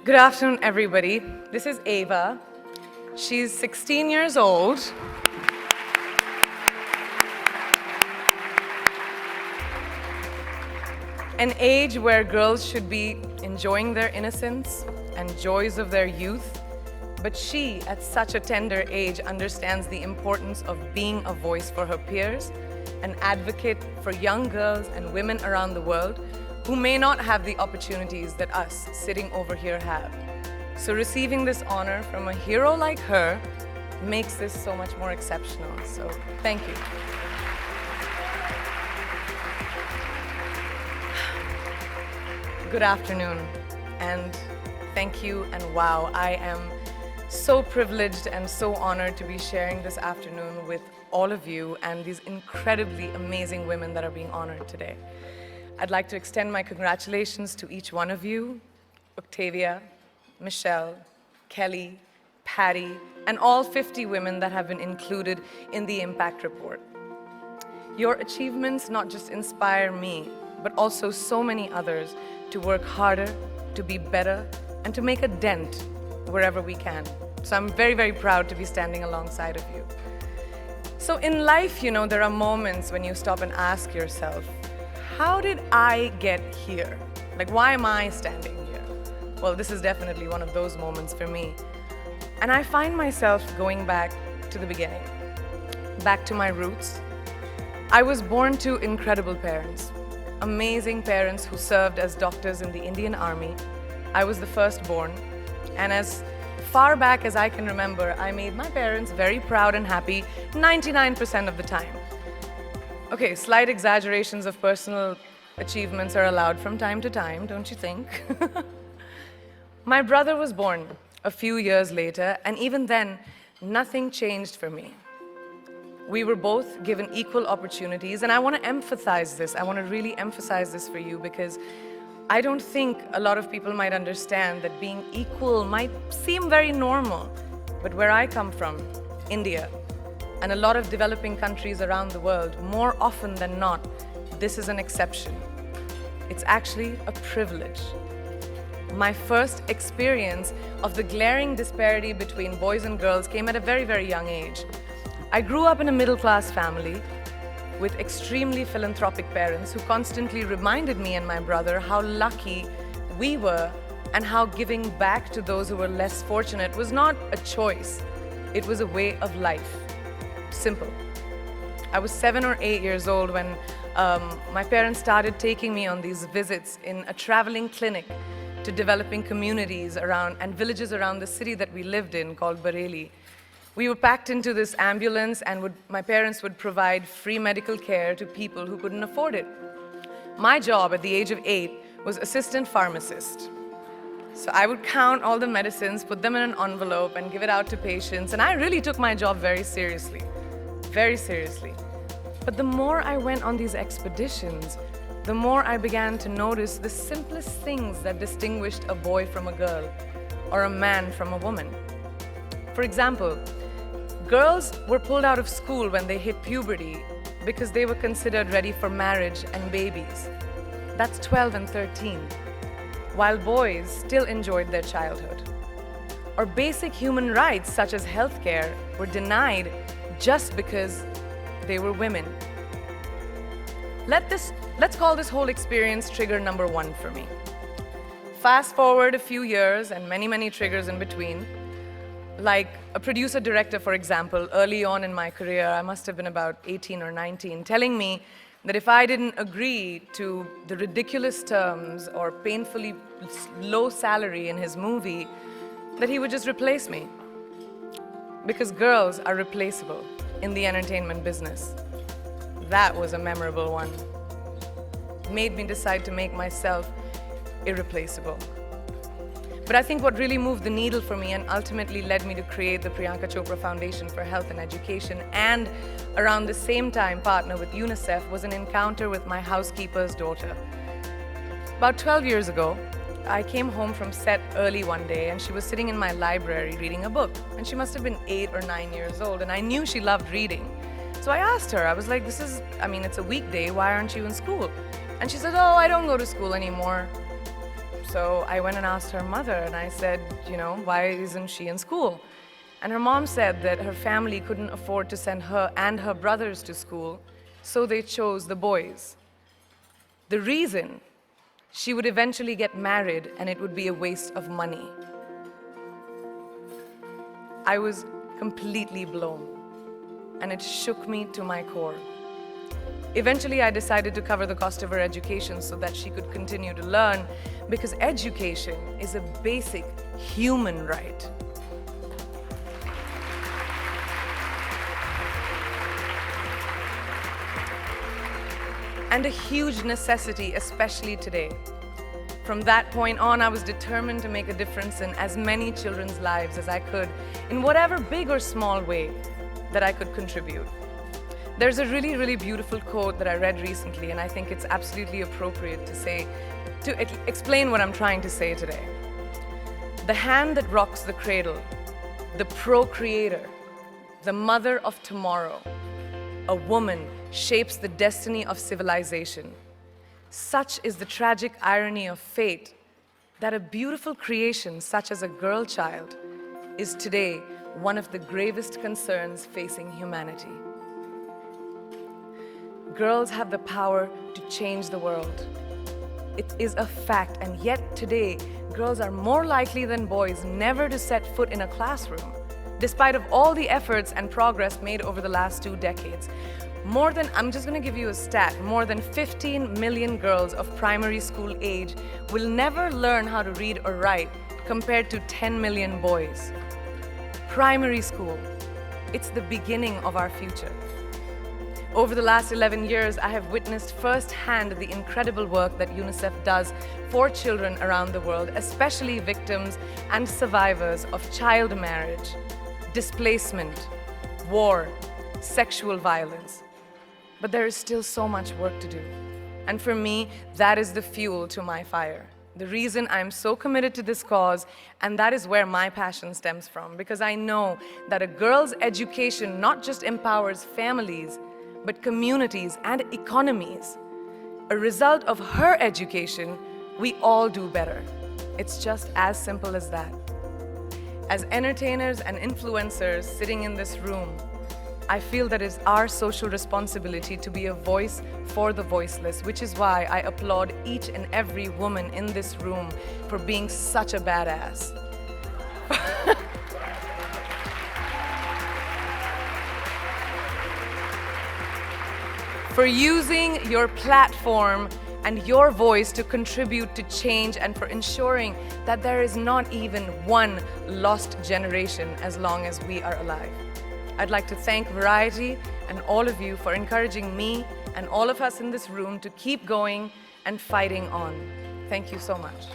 Good afternoon, everybody. This is Ava. She's 16 years old. An age where girls should be enjoying their innocence and joys of their youth. But she, at such a tender age, understands the importance of being a voice for her peers, an advocate for young girls and women around the world who may not have the opportunities that us sitting over here have. So receiving this honor from a hero like her makes this so much more exceptional. So thank you. Good afternoon, and thank you, and wow, I am so privileged and so honored to be sharing this afternoon with all of you and these incredibly amazing women that are being honored today. I'd like to extend my congratulations to each one of you, Octavia, Michelle, Kelly, Patty, and all 50 women that have been included in the Impact Report. Your achievements not just inspire me, but also so many others to work harder, to be better, and to make a dent wherever we can. So I'm very, very proud to be standing alongside of you. So in life, there are moments when you stop and ask yourself, how did I get here? Like, why am I standing here? Well, this is definitely one of those moments for me. And I find myself going back to the beginning, back to my roots. I was born to incredible parents, amazing parents who served as doctors in the Indian Army. I was the firstborn, and as far back as I can remember, I made my parents very proud and happy 99% of the time. Okay, slight exaggerations of personal achievements are allowed from time to time, don't you think? My brother was born a few years later, and even then, nothing changed for me. We were both given equal opportunities, and I want to emphasize this. I want to really emphasize this for you because I don't think a lot of people might understand that being equal might seem very normal. But where I come from, India, and a lot of developing countries around the world, more often than not, this is an exception. It's actually a privilege. My first experience of the glaring disparity between boys and girls came at a very, very young age. I grew up in a middle-class family with extremely philanthropic parents who constantly reminded me and my brother how lucky we were and how giving back to those who were less fortunate was not a choice, it was a way of life. Simple. I was 7 or 8 years old when my parents started taking me on these visits in a traveling clinic to developing communities around and villages around the city that we lived in called Bareilly. We were packed into this ambulance, and my parents would provide free medical care to people who couldn't afford it. My job at the age of 8 was assistant pharmacist. So I would count all the medicines, put them in an envelope, and give it out to patients, and I really took my job very seriously. Very seriously. But the more I went on these expeditions, the more I began to notice the simplest things that distinguished a boy from a girl, or a man from a woman. For example, girls were pulled out of school when they hit puberty because they were considered ready for marriage and babies. That's 12 and 13, while boys still enjoyed their childhood. Or basic human rights such as healthcare were denied just because they were women. Let's call this whole experience trigger number 1 for me. Fast forward a few years and many, many triggers in between. Like a producer-director, for example, early on in my career, I must have been about 18 or 19, telling me that if I didn't agree to the ridiculous terms or painfully low salary in his movie, that he would just replace me. Because girls are replaceable in the entertainment business. That was a memorable one. It made me decide to make myself irreplaceable. But I think what really moved the needle for me and ultimately led me to create the Priyanka Chopra Foundation for Health and Education, and around the same time partner with UNICEF, was an encounter with my housekeeper's daughter. About 12 years ago, I came home from set early one day, and she was sitting in my library reading a book. And she must have been 8 or 9 years old, and I knew she loved reading. So I asked her, I was like, it's a weekday, why aren't you in school? And she said, oh, I don't go to school anymore. So I went and asked her mother, and I said, why isn't she in school? And her mom said that her family couldn't afford to send her and her brothers to school, so they chose the boys. The reason: she would eventually get married and it would be a waste of money. I was completely blown, and it shook me to my core. Eventually, I decided to cover the cost of her education so that she could continue to learn, because education is a basic human right. And a huge necessity, especially today. From that point on, I was determined to make a difference in as many children's lives as I could, in whatever big or small way that I could contribute. There's a really, really beautiful quote that I read recently, and I think it's absolutely appropriate to explain what I'm trying to say today. The hand that rocks the cradle, the procreator, the mother of tomorrow, a woman shapes the destiny of civilization. Such is the tragic irony of fate that a beautiful creation such as a girl child is today one of the gravest concerns facing humanity. Girls have the power to change the world. It is a fact, and yet today, girls are more likely than boys never to set foot in a classroom, despite of all the efforts and progress made over the last 2 decades. I'm just going to give you a stat, more than 15 million girls of primary school age will never learn how to read or write, compared to 10 million boys. Primary school, it's the beginning of our future. Over the last 11 years, I have witnessed firsthand the incredible work that UNICEF does for children around the world, especially victims and survivors of child marriage, displacement, war, sexual violence. But there is still so much work to do. And for me, that is the fuel to my fire. The reason I'm so committed to this cause, and that is where my passion stems from, because I know that a girl's education not just empowers families, but communities and economies. A result of her education, we all do better. It's just as simple as that. As entertainers and influencers sitting in this room, I feel that it's our social responsibility to be a voice for the voiceless, which is why I applaud each and every woman in this room for being such a badass. For using your platform and your voice to contribute to change, and for ensuring that there is not even one lost generation as long as we are alive. I'd like to thank Variety and all of you for encouraging me and all of us in this room to keep going and fighting on. Thank you so much.